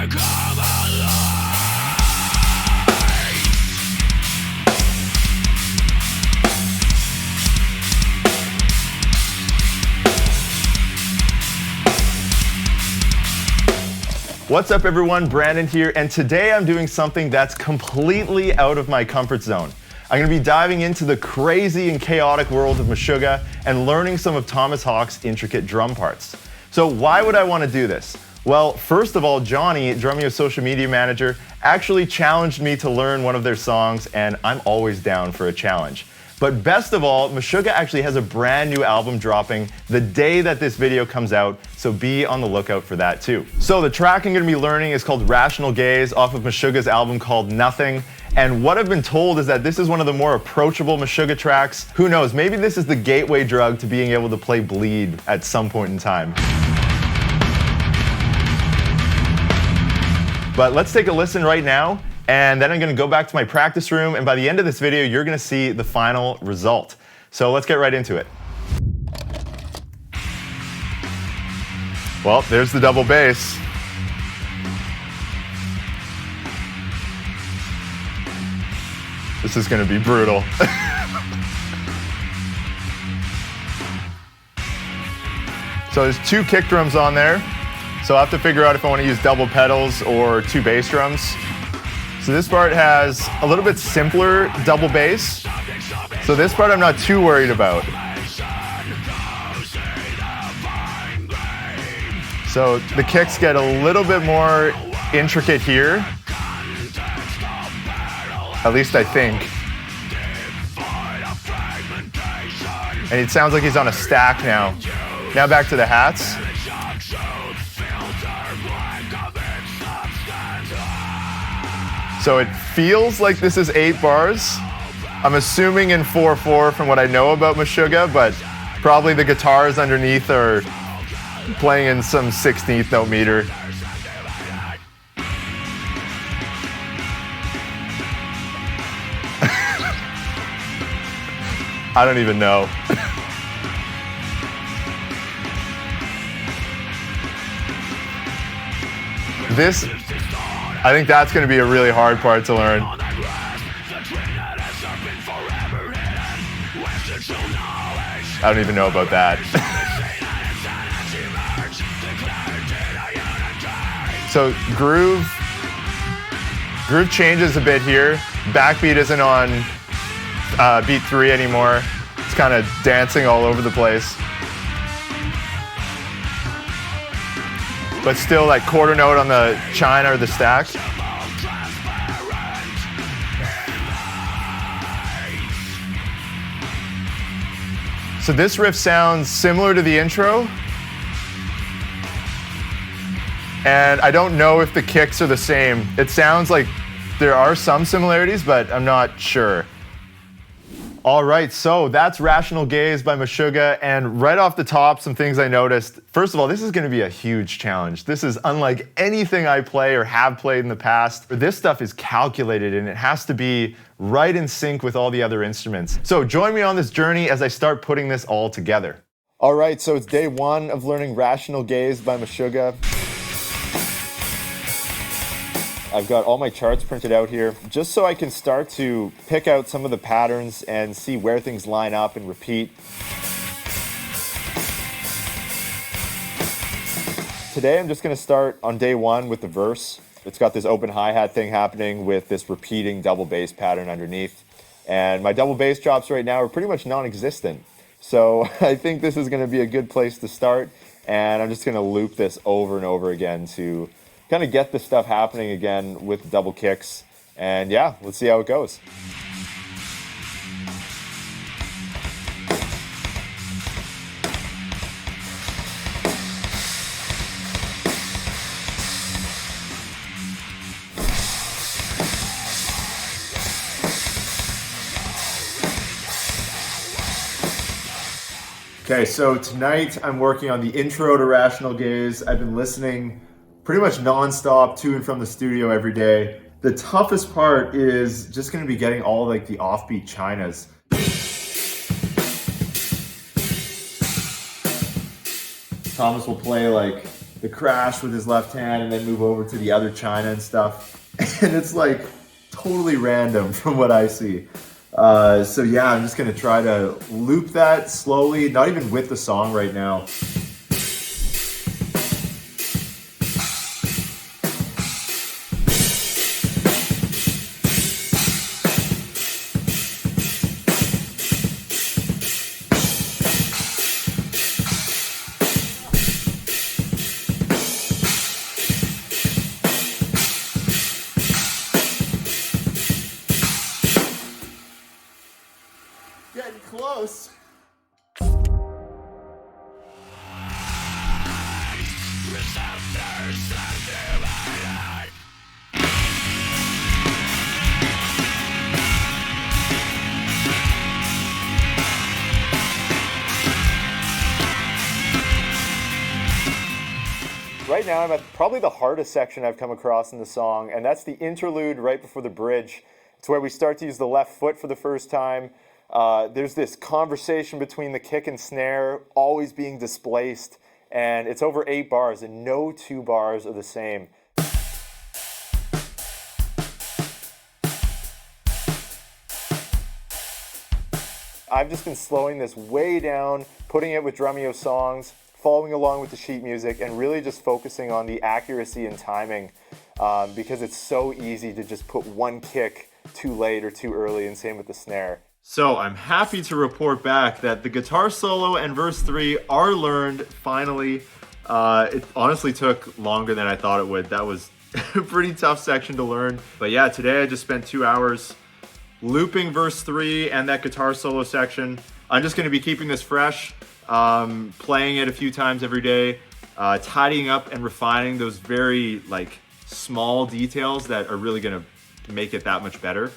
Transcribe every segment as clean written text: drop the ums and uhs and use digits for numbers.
What's up everyone, Brandon here, and today I'm doing something that's completely out of my comfort zone. I'm going to be diving into the crazy and chaotic world of Meshuggah and learning some of Thomas Hawk's intricate drum parts. So why would I want to do this? Well, first of all, Johnny, Drumeo's social media manager, actually challenged me to learn one of their songs, and I'm always down for a challenge. But best of all, Meshuggah actually has a brand new album dropping the day that this video comes out, so be on the lookout for that too. So the track I'm going to be learning is called Rational Gaze off of Meshuggah's album called Nothing. And what I've been told is that this is one of the more approachable Meshuggah tracks. Who knows, maybe this is the gateway drug to being able to play Bleed at some point in time. But let's take a listen right now, and then I'm going to go back to my practice room, and by the end of this video, you're going to see the final result. So let's get right into it. Well, there's the double bass. This is going to be brutal. So there's two kick drums on there. So I'll have to figure out if I want to use double pedals or two bass drums. So this part has a little bit simpler double bass. So this part I'm not too worried about. So the kicks get a little bit more intricate here. At least I think. And it sounds like he's on a stack now. Now back to the hats. So it feels like this is 8 bars. I'm assuming in 4/4 from what I know about Meshuggah, but probably the guitars underneath are playing in some 16th note meter. I don't even know. I think that's going to be a really hard part to learn. I don't even know about that. So groove changes a bit here. Backbeat isn't on beat 3 anymore. It's kind of dancing all over the place. But still like quarter note on the china or the stack. So this riff sounds similar to the intro. And I don't know if the kicks are the same. It sounds like there are some similarities, but I'm not sure. All right, so that's Rational Gaze by Meshuggah, and right off the top, some things I noticed. First of all, this is going to be a huge challenge. This is unlike anything I play or have played in the past. This stuff is calculated, and it has to be right in sync with all the other instruments. So join me on this journey as I start putting this all together. All right, so it's day 1 of learning Rational Gaze by Meshuggah. I've got all my charts printed out here just so I can start to pick out some of the patterns and see where things line up and repeat. Today I'm just going to start on day 1 with the verse. It's got this open hi-hat thing happening with this repeating double bass pattern underneath. And my double bass drops right now are pretty much non-existent. So I think this is going to be a good place to start, and I'm just going to loop this over and over again to kind of get the stuff happening again with double kicks. And yeah, let's see how it goes. Okay, so tonight I'm working on the intro to Rational Gaze. I've been listening pretty much non-stop to and from the studio every day. The toughest part is just going to be getting all like the offbeat chinas. Thomas will play like the crash with his left hand and then move over to the other China and stuff. And it's like totally random from what I see. So yeah, I'm just gonna try to loop that slowly, not even with the song right now. Getting close. Right now I'm at probably the hardest section I've come across in the song, and that's the interlude right before the bridge. It's where we start to use the left foot for the first time. There's this conversation between the kick and snare always being displaced, and it's over 8 bars, and no 2 bars are the same. I've just been slowing this way down, putting it with Drumeo songs, following along with the sheet music, and really just focusing on the accuracy and timing, because it's so easy to just put one kick too late or too early, and same with the snare. So I'm happy to report back that the guitar solo and verse 3 are learned finally. It honestly took longer than I thought it would. That was a pretty tough section to learn. But yeah, today I just spent 2 hours looping verse 3 and that guitar solo section. I'm just gonna be keeping this fresh, playing it a few times every day, tidying up and refining those very small details that are really gonna make it that much better.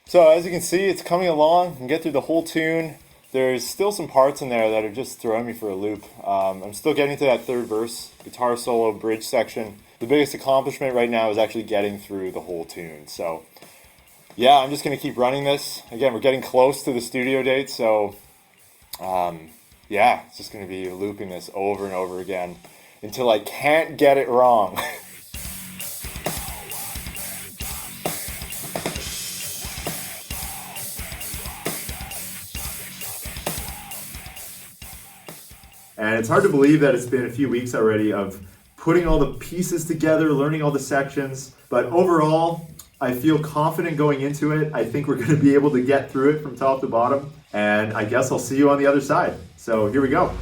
So as you can see, it's coming along. I can get through the whole tune. There's still some parts in there that are just throwing me for a loop. I'm still getting to that third verse, guitar solo, bridge section. The biggest accomplishment right now is actually getting through the whole tune. So yeah, I'm just gonna keep running this. Again, we're getting close to the studio date, so yeah, it's just gonna be looping this over and over again until I can't get it wrong. And it's hard to believe that it's been a few weeks already of putting all the pieces together, learning all the sections. But overall, I feel confident going into it. I think we're going to be able to get through it from top to bottom. And I guess I'll see you on the other side. So here we go.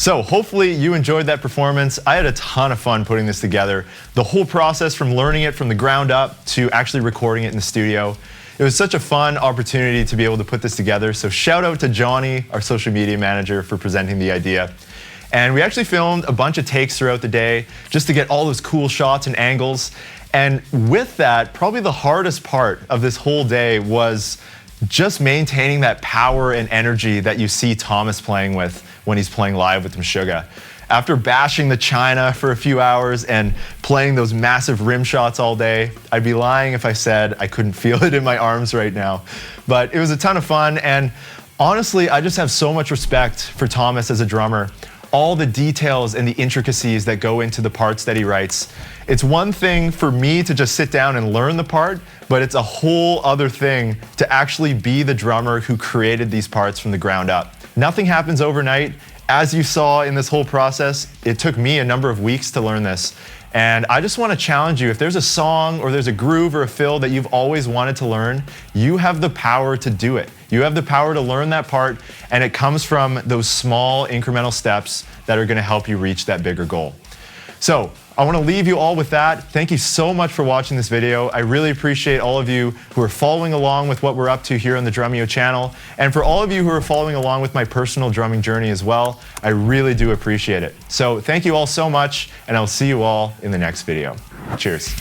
So hopefully you enjoyed that performance. I had a ton of fun putting this together. The whole process from learning it from the ground up to actually recording it in the studio. It was such a fun opportunity to be able to put this together. So shout out to Johnny, our social media manager, for presenting the idea. And we actually filmed a bunch of takes throughout the day just to get all those cool shots and angles. And with that, probably the hardest part of this whole day was just maintaining that power and energy that you see Thomas playing with when he's playing live with Meshuggah. After bashing the china for a few hours and playing those massive rim shots all day, I'd be lying if I said I couldn't feel it in my arms right now. But it was a ton of fun, and honestly, I just have so much respect for Thomas as a drummer. All the details and the intricacies that go into the parts that he writes. It's one thing for me to just sit down and learn the part, but it's a whole other thing to actually be the drummer who created these parts from the ground up. Nothing happens overnight. As you saw in this whole process, it took me a number of weeks to learn this. And I just want to challenge you, if there's a song or there's a groove or a fill that you've always wanted to learn, you have the power to do it. You have the power to learn that part, and it comes from those small incremental steps that are going to help you reach that bigger goal. So I want to leave you all with that. Thank you so much for watching this video. I really appreciate all of you who are following along with what we're up to here on the Drumeo channel. And for all of you who are following along with my personal drumming journey as well, I really do appreciate it. So thank you all so much, and I'll see you all in the next video. Cheers.